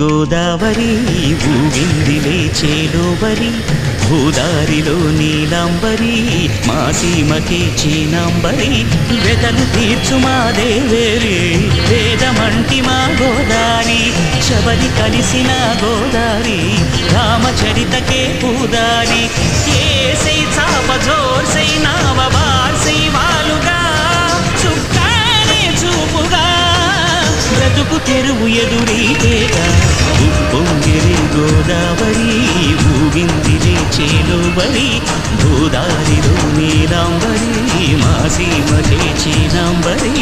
గోదావరి ఊగిందిలే చేలోబరి భూదారిలో నీలాంబరి మా సీమకే చీనాంబరి వెతలు తీర్చు మా దేవేరి వేదమంటి మా గోదారి శబరి కలిసిన గోదారి రామచరితకే పూదారి ఏసై చాప జోర్సై నావ బార్సై వాలుగా చుక్కానే చూపుగా బ్రతుకు తెరువు ఎదురీతేగా ఉప్పొంగిరి గోదావరి ఊగిందిలే చేలోబరి భూదారిలో నీలాంబరి మా సీమకే చీనాంబరి